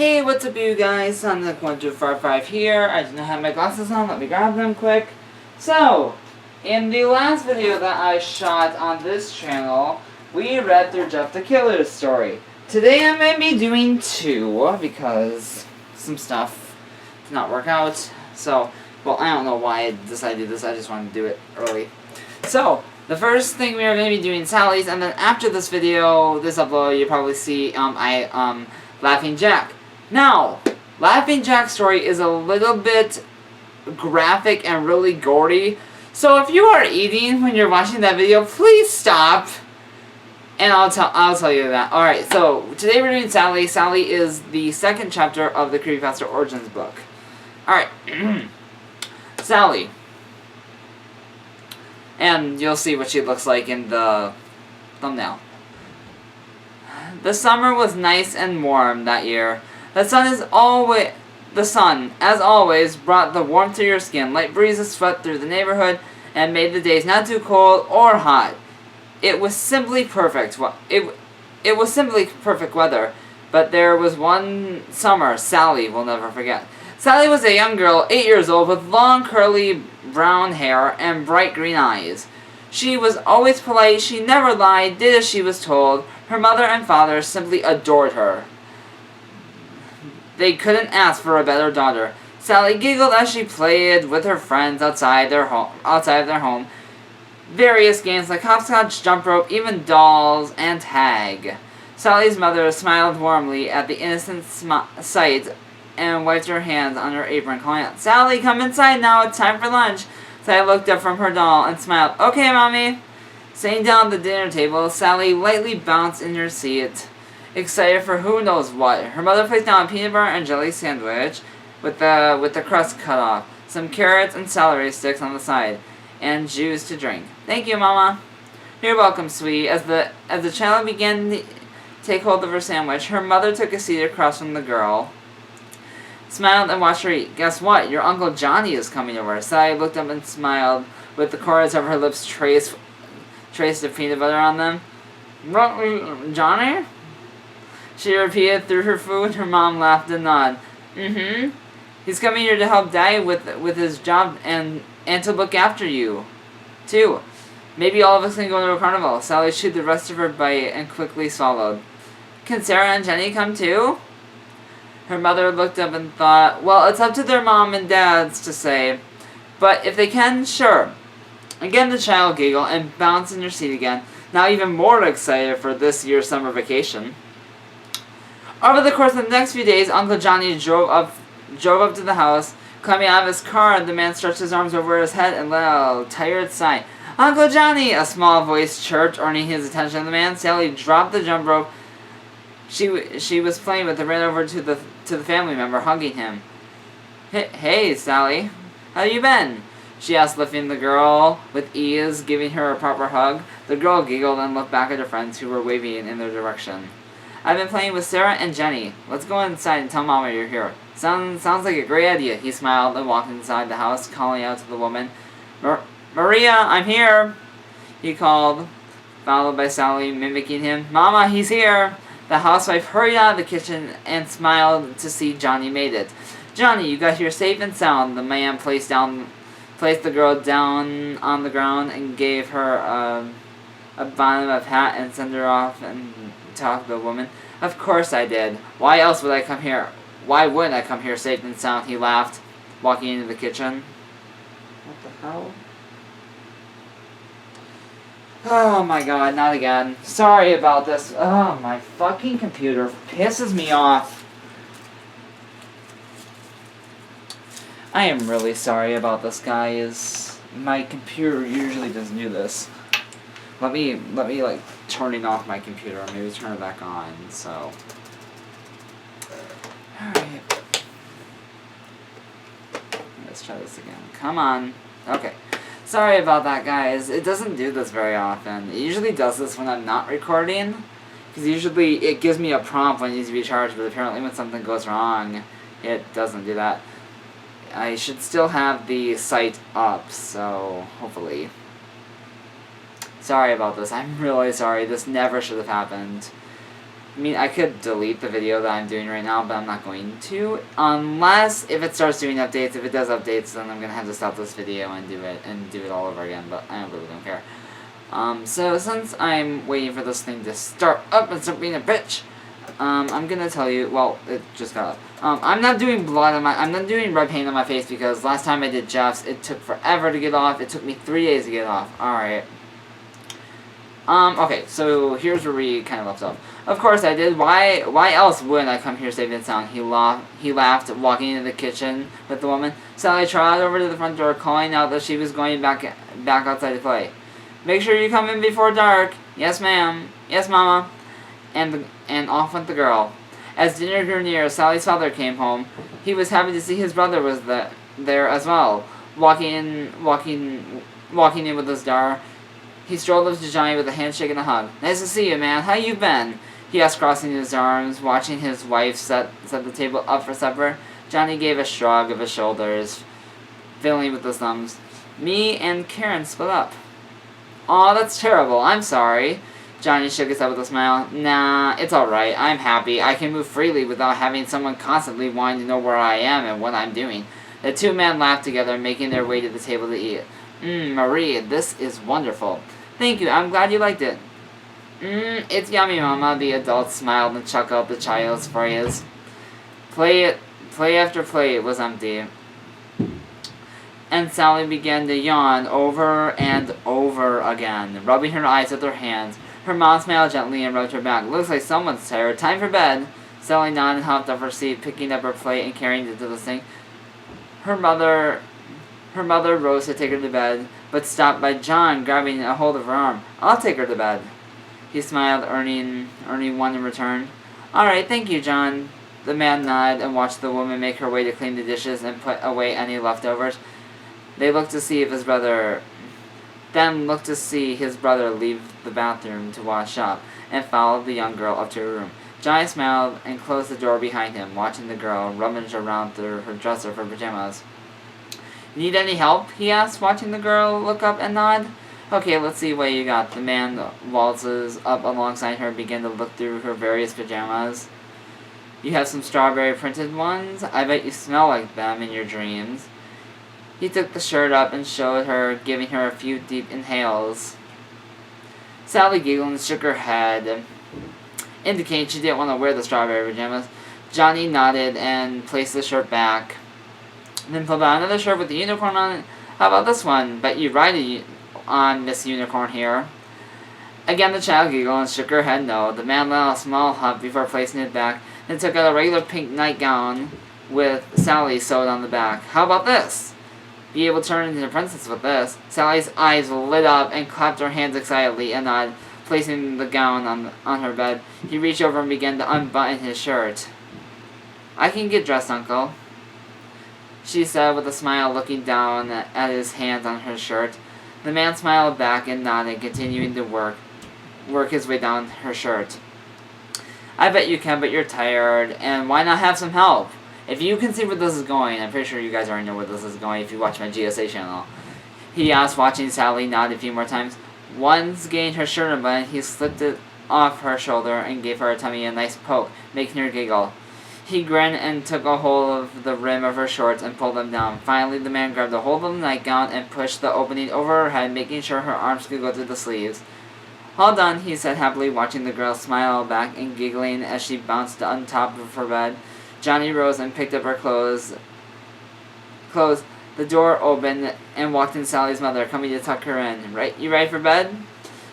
Hey, what's up you guys? Sonic1255 here. I do not have my glasses on, let me grab them quick. So, in the last video that I shot on this channel, we read through Jeff the Killer's story. Today I'm going to be doing 2, because some stuff did not work out. So, well, I don't know why I decided to do this, I just wanted to do it early. So, the first thing we are going to be doing Sally's, and then after this video, this upload, you'll probably see Laughing Jack. Now, Laughing Jack's story is a little bit graphic and really gory, so if you are eating when you're watching that video, please stop. And I'll tell you that. Alright, so today we're doing Sally. Sally is the second chapter of the CreepyPasta-Origins book. Alright. Sally. And you'll see what she looks like in the thumbnail. The summer was nice and warm that year. The sun, as always, brought the warmth to your skin. Light breezes swept through the neighborhood and made the days not too cold or hot. It was simply perfect. It was simply perfect weather. But there was one summer Sally will never forget. Sally was a young girl, 8 years old, with long curly brown hair and bright green eyes. She was always polite, she never lied, did as she was told. Her mother and father simply adored her. They couldn't ask for a better daughter. Sally giggled as she played with her friends outside of their home. Various games like hopscotch, jump rope, even dolls, and tag. Sally's mother smiled warmly at the innocent sight and wiped her hands on her apron, calling out, "Sally, come inside now, it's time for lunch." Sally looked up from her doll and smiled. "Okay, Mommy." Sitting down at the dinner table, Sally lightly bounced in her seat, excited for who knows what. Her mother placed down a peanut butter and jelly sandwich with the crust cut off, some carrots and celery sticks on the side, and juice to drink. "Thank you, Mama." "You're welcome, sweetie." As the child began to take hold of her sandwich, her mother took a seat across from the girl, smiled and watched her eat. "Guess what? Your Uncle Johnny is coming over." Sally looked up and smiled, with the corners of her lips traced of peanut butter on them. "Johnny?" she repeated through her food. Her mom laughed and nodded. "Mm-hmm. He's coming here to help Daddy with his job and to look after you, too. Maybe all of us can go to a carnival." Sally chewed the rest of her bite and quickly swallowed. "Can Sarah and Jenny come too?" Her mother looked up and thought, well, it's up to their mom and dads to say, but if they can, sure. Again the child giggled and bounced in her seat again, now even more excited for this year's summer vacation. Over the course of the next few days, Uncle Johnny drove up to the house. Climbing out of his car, the man stretched his arms over his head and let out a tired sigh. "Uncle Johnny!" a small voice chirped, earning his attention. The man Sally dropped the jump rope she was playing with and ran over to the family member, hugging him. Hey, Sally. How you been?" she asked, lifting the girl with ease, giving her a proper hug. The girl giggled and looked back at her friends who were waving in their direction. "I've been playing with Sarah and Jenny. Let's go inside and tell Mama you're here." Sounds like a great idea." He smiled and walked inside the house, calling out to the woman. Maria, I'm here," he called, followed by Sally mimicking him. "Mama, he's here." The housewife hurried out of the kitchen and smiled to see Johnny made it. "Johnny, you got here safe and sound." The man placed the girl down on the ground and gave her a bottom of hat and sent her off and talked to the woman. "Of course I did. Why else would I come here? Why wouldn't I come here safe and sound?" he laughed, walking into the kitchen. What the hell? Oh my god, not again. Sorry about this. Oh, my fucking computer pisses me off. I am really sorry about this, guys. My computer usually doesn't do this. Let me like turning off my computer. Maybe turn it back on. So, alright. Let's try this again. Come on. Okay. Sorry about that, guys. It doesn't do this very often. It usually does this when I'm not recording, because usually it gives me a prompt when it needs to be charged, but apparently when something goes wrong, it doesn't do that. I should still have the site up, so hopefully. Sorry about this. I'm really sorry. This never should have happened. I mean, I could delete the video that I'm doing right now, but I'm not going to. Unless, if it starts doing updates, if it does updates, then I'm going to have to stop this video and do it all over again, but I really don't care. So since I'm waiting for this thing to start up and start being a bitch, I'm gonna tell you, well, it just got up. I'm not doing I'm not doing red paint on my face because last time I did Jeff's, it took forever to get off. It took me 3 days to get off. Alright. Okay, so here's where we kind of left off. Of course I did. Why else wouldn't I come here safe and sound? He laughed, walking into the kitchen with the woman. Sally trotted over to the front door, calling out that she was going back outside to play. Make sure you come in before dark. Yes, ma'am. Yes, mama. And off went the girl. As dinner grew near, Sally's father came home. He was happy to see his brother was there as well. Walking in with his daughter, he strolled up to Johnny with a handshake and a hug. Nice to see you, man. How you been? He asked, crossing his arms, watching his wife set the table up for supper. Johnny gave a shrug of his shoulders, filling with his thumbs. Me and Karen split up. Aw, that's terrible. I'm sorry. Johnny shook his head with a smile. Nah, it's alright. I'm happy. I can move freely without having someone constantly wanting to know where I am and what I'm doing. The two men laughed together, making their way to the table to eat. Marie, this is wonderful. Thank you. I'm glad you liked it. It's yummy, Mama. The adult smiled and chuckled at the child's phrase. Play after play was empty. And Sally began to yawn over and over again, rubbing her eyes with her hands. Her mom smiled gently and rubbed her back. Looks like someone's tired. Time for bed. Sally nodded and hopped off her seat, picking up her plate and carrying it to the sink. Her mother rose to take her to bed, but stopped by John grabbing a hold of her arm. I'll take her to bed. He smiled, earning one in return. All right, thank you, John. The man nodded and watched the woman make her way to clean the dishes and put away any leftovers. They looked to see his brother leave the bathroom to wash up, and followed the young girl up to her room. Johnny smiled and closed the door behind him, watching the girl rummage around through her dresser for pajamas. Need any help? He asked, watching the girl look up and nod. Okay, let's see what you got. The man waltzes up alongside her and began to look through her various pajamas. You have some strawberry printed ones? I bet you smell like them in your dreams. He took the shirt up and showed her, giving her a few deep inhales. Sally giggled and shook her head, indicating she didn't want to wear the strawberry pajamas. Johnny nodded and placed the shirt back. Then pulled out another shirt with the unicorn on it. How about this one? Bet you ride on Miss Unicorn here. Again the child giggled and shook her head no. The man let out a small huff before placing it back, then took out a regular pink nightgown with Sally sewed on the back. How about this? Be able to turn into a princess with this. Sally's eyes lit up and clapped her hands excitedly and nodded, placing the gown on her bed. He reached over and began to unbutton his shirt. I can get dressed, Uncle, she said with a smile, looking down at his hands on her shirt. The man smiled back and nodded, continuing to work his way down her shirt. I bet you can, but you're tired, and why not have some help? If you can see where this is going, I'm pretty sure you guys already know where this is going if you watch my GSA channel. He asked, watching Sally nod a few more times. Once getting her shirt unbuttoned, he slipped it off her shoulder and gave her tummy a nice poke, making her giggle. He grinned and took a hold of the rim of her shorts and pulled them down. Finally, the man grabbed a hold of the nightgown and pushed the opening over her head, making sure her arms could go through the sleeves. All done, he said happily, watching the girl smile back and giggling as she bounced on top of her bed. Johnny rose and picked up her clothes. The door opened and walked in Sally's mother, coming to tuck her in. You ready for bed?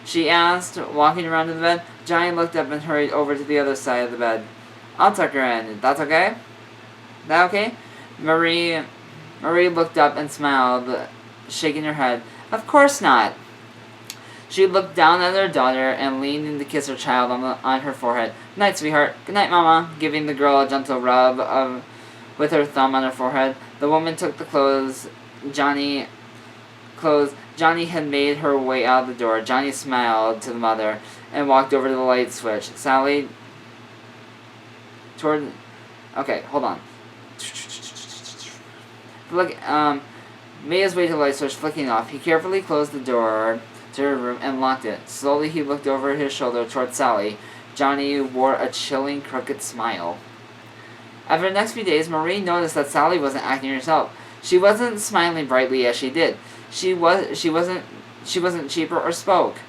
She asked, walking around to the bed. Johnny looked up and hurried over to the other side of the bed. I'll tuck her in. That's okay? That okay? Marie looked up and smiled, shaking her head. Of course not. She looked down at her daughter and leaned in to kiss her child on her forehead. Good night, sweetheart. Good night, Mama, giving the girl a gentle rub with her thumb on her forehead. The woman took the clothes Johnny had made her way out the door. Johnny smiled to the mother and walked over to the light switch. Sally okay, hold on. Made his way to the light switch, flicking off. He carefully closed the door to her room and locked it. Slowly he looked over his shoulder toward Sally. Johnny wore a chilling, crooked smile. After the next few days, Marie noticed that Sally wasn't acting herself. She wasn't smiling brightly as she did. She wasn't cheaper or spoke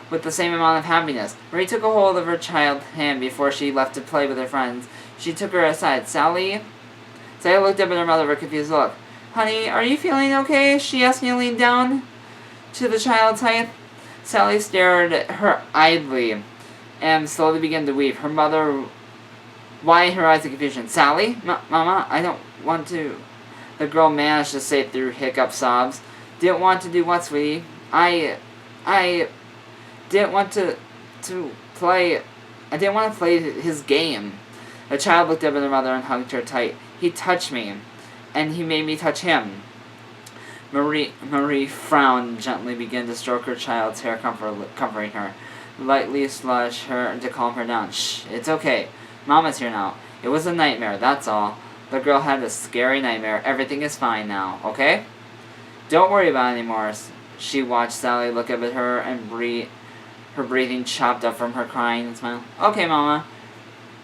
with the same amount of happiness. Marie took a hold of her child's hand before she left to play with her friends. She took her aside. Sally looked up at her mother with a confused look. "Honey, are you feeling okay?" she asked, kneeling down to the child's height. Sally stared at her idly and slowly began to weep. Her mother widened her eyes in confusion. "Sally? Mama, I don't want to," the girl managed to say through hiccup sobs. "Didn't want to do what, sweetie? I didn't want to play. I didn't want to play his game." The child looked up at her mother and hugged her tight. "He touched me, and he made me touch him." Marie frowned and gently began to stroke her child's hair, comforting her. Lightly slush her to calm her down. "Shh, it's okay. Mama's here now. It was a nightmare, that's all. The girl had a scary nightmare. Everything is fine now, okay? Don't worry about it anymore." She watched Sally look up at her and her breathing chopped up from her crying and smile. "Okay, Mama."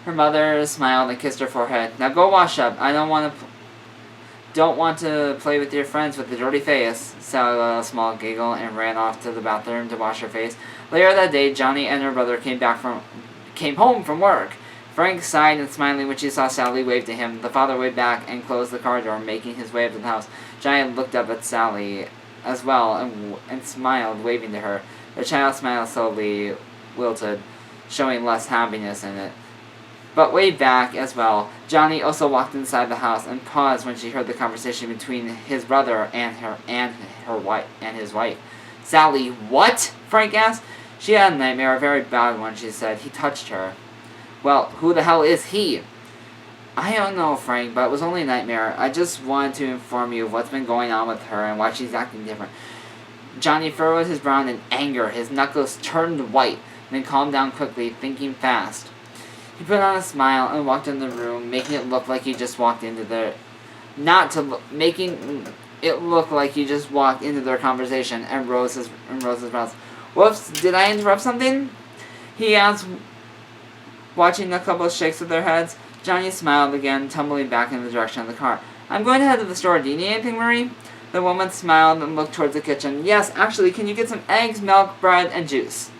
Her mother smiled and kissed her forehead. "Now go wash up. I don't want to play with your friends with the dirty face." Sally let a small giggle and ran off to the bathroom to wash her face. Later that day, Johnny and her brother came home from work. Frank sighed and smiled when she saw Sally wave to him. The father waved back and closed the car door, making his way up to the house. Johnny looked up at Sally as well and smiled, waving to her. The child's smile slowly wilted, showing less happiness in it. But way back as well, Johnny also walked inside the house and paused when she heard the conversation between his brother and his wife. "Sally, what?" Frank asked. "She had a nightmare, a very bad one," she said. "He touched her." "Well, who the hell is he?" "I don't know, Frank, but it was only a nightmare. I just wanted to inform you of what's been going on with her and why she's acting different." Johnny furrowed his brow in anger. His knuckles turned white, then calmed down quickly, thinking fast. He put on a smile and walked in the room, making it look like he just walked into making it look like he just walked into their conversation, and rose his brows. "Whoops, did I interrupt something?" he asked, watching a couple of shakes of their heads. Johnny smiled again, tumbling back in the direction of the car. "I'm going to head to the store. Do you need anything, Marie?" The woman smiled and looked towards the kitchen. "Yes, actually, can you get some eggs, milk, bread, and juice?"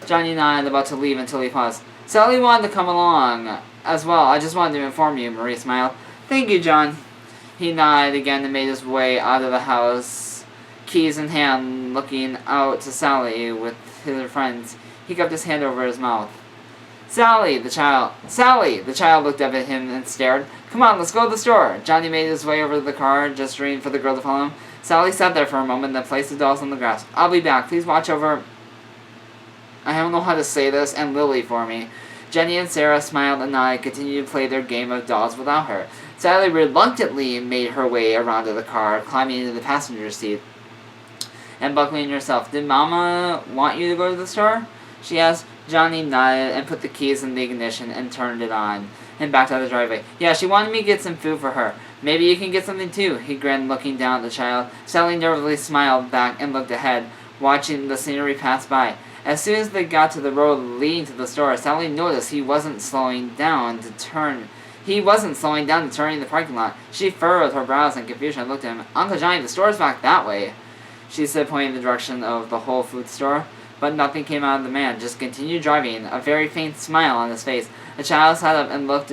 Johnny nodded, about to leave until he paused. "Sally wanted to come along as well. I just wanted to inform you," Marie smiled. "Thank you, John." He nodded again and made his way out of the house, keys in hand, looking out to Sally with his friends. He cupped his hand over his mouth. Sally! The child looked up at him and stared. "Come on, let's go to the store." Johnny made his way over to the car, gesturing for the girl to follow him. Sally sat there for a moment, then placed the dolls on the grass. "I'll be back. Please watch over," I don't know how to say this, "and Lily for me." Jenny and Sarah smiled and nodded, continued to play their game of dolls without her. Sally reluctantly made her way around to the car, climbing into the passenger seat and buckling herself. "Did Mama want you to go to the store?" she asked. Johnny nodded and put the keys in the ignition and turned it on and backed out of the driveway. "Yeah, she wanted me to get some food for her. Maybe you can get something too," he grinned, looking down at the child. Sally nervously smiled back and looked ahead, watching the scenery pass by. As soon as they got to the road leading to the store, Sally noticed he wasn't slowing down to turn in the parking lot. She furrowed her brows in confusion and looked at him. "Uncle Johnny, the store's back that way," she said, pointing in the direction of the Whole Foods store. But nothing came out of the man, just continued driving, a very faint smile on his face. The child sat up and looked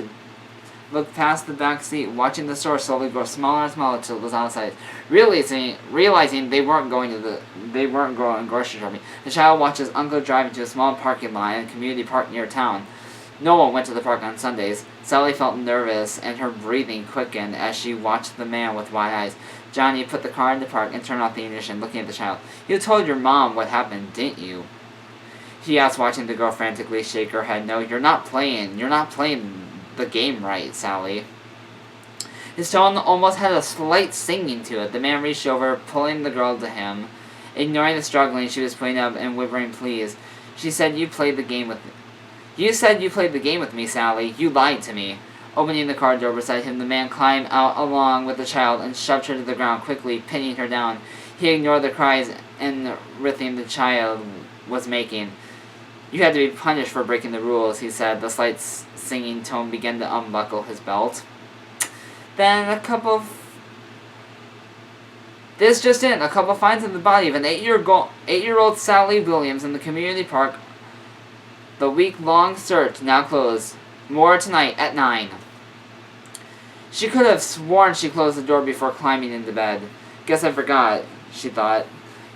past the back seat, watching the store slowly grow smaller and smaller till it was out of sight. Realizing they weren't going grocery shopping, the child watched his uncle drive into a small parking lot in a community park near town. No one went to the park on Sundays. Sally felt nervous, and her breathing quickened as she watched the man with wide eyes. Johnny put the car in the park and turned off the ignition, looking at the child. "You told your mom what happened, didn't you?" he asked, watching the girl frantically shake her head. "No, you're not playing the game right, Sally." His tone almost had a slight singing to it. The man reached over, pulling the girl to him, ignoring the struggling she was putting up and whimpering pleas. "She said you played the game with me. You said you played the game with me, Sally. You lied to me." Opening the car door beside him, the man climbed out along with the child and shoved her to the ground, quickly pinning her down. He ignored the cries and writhing the child was making. You had to be punished for breaking the rules, he said. The slight singing tone began to unbuckle his belt. Then a couple... This just in, a couple finds in the body of an 8-year-old Sally Williams in the community park. The week-long search now closed. More tonight at 9. She could have sworn she closed the door before climbing into bed. Guess I forgot, she thought,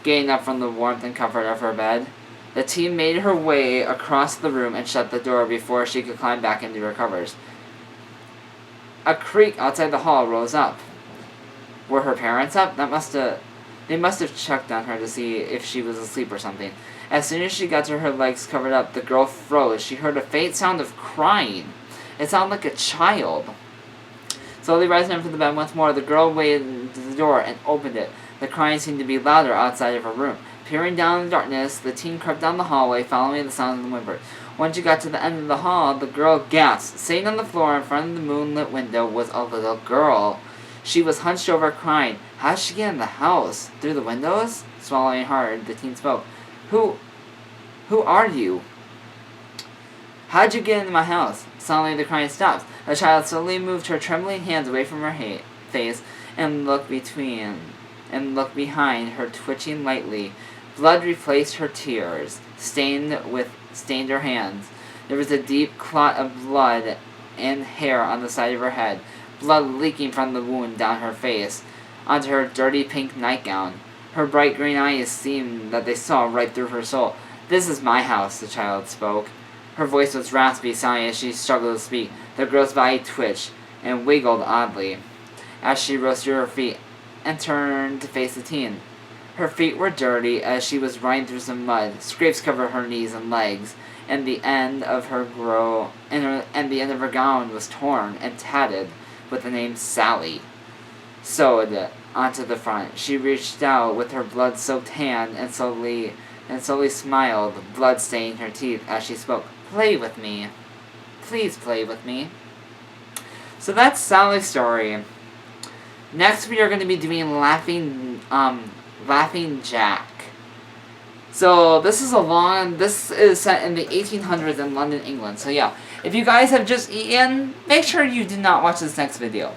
getting up from the warmth and comfort of her bed. The team made her way across the room and shut the door before she could climb back into her covers. A creak outside the hall rose up. Were her parents up? They must have checked on her to see if she was asleep or something. As soon as she got to her legs covered up, the girl froze. She heard a faint sound of crying. It sounded like a child. Slowly rising up from the bed once more, the girl waded to the door and opened it. The crying seemed to be louder outside of her room. Peering down in the darkness, the teen crept down the hallway, following the sound of the whimper. When she got to the end of the hall, the girl gasped. Sitting on the floor in front of the moonlit window was a little girl. She was hunched over, crying. How did she get in the house? Through the windows? Swallowing hard, the teen spoke. Who are you? How'd you get into my house? Suddenly the crying stopped. The child slowly moved her trembling hands away from her face and looked behind her, twitching lightly. Blood replaced her tears, stained her hands. There was a deep clot of blood and hair on the side of her head, blood leaking from the wound down her face, onto her dirty pink nightgown. Her bright green eyes seemed that they saw right through her soul. This is my house, the child spoke. Her voice was raspy, sounding as she struggled to speak. The girl's body twitched and wiggled oddly as she rose to her feet and turned to face the teen. Her feet were dirty as she was riding through some mud. Scrapes covered her knees and legs, and the end of her gown was torn and tatted with the name Sally sewed onto the front. She reached out with her blood-soaked hand and slowly smiled, blood staining her teeth as she spoke. Play with me. Please play with me. So that's Sally's story. Next we are going to be doing Laughing Jack. So this is set in the 1800s in London, England. So yeah, if you guys have just eaten, make sure you do not watch this next video.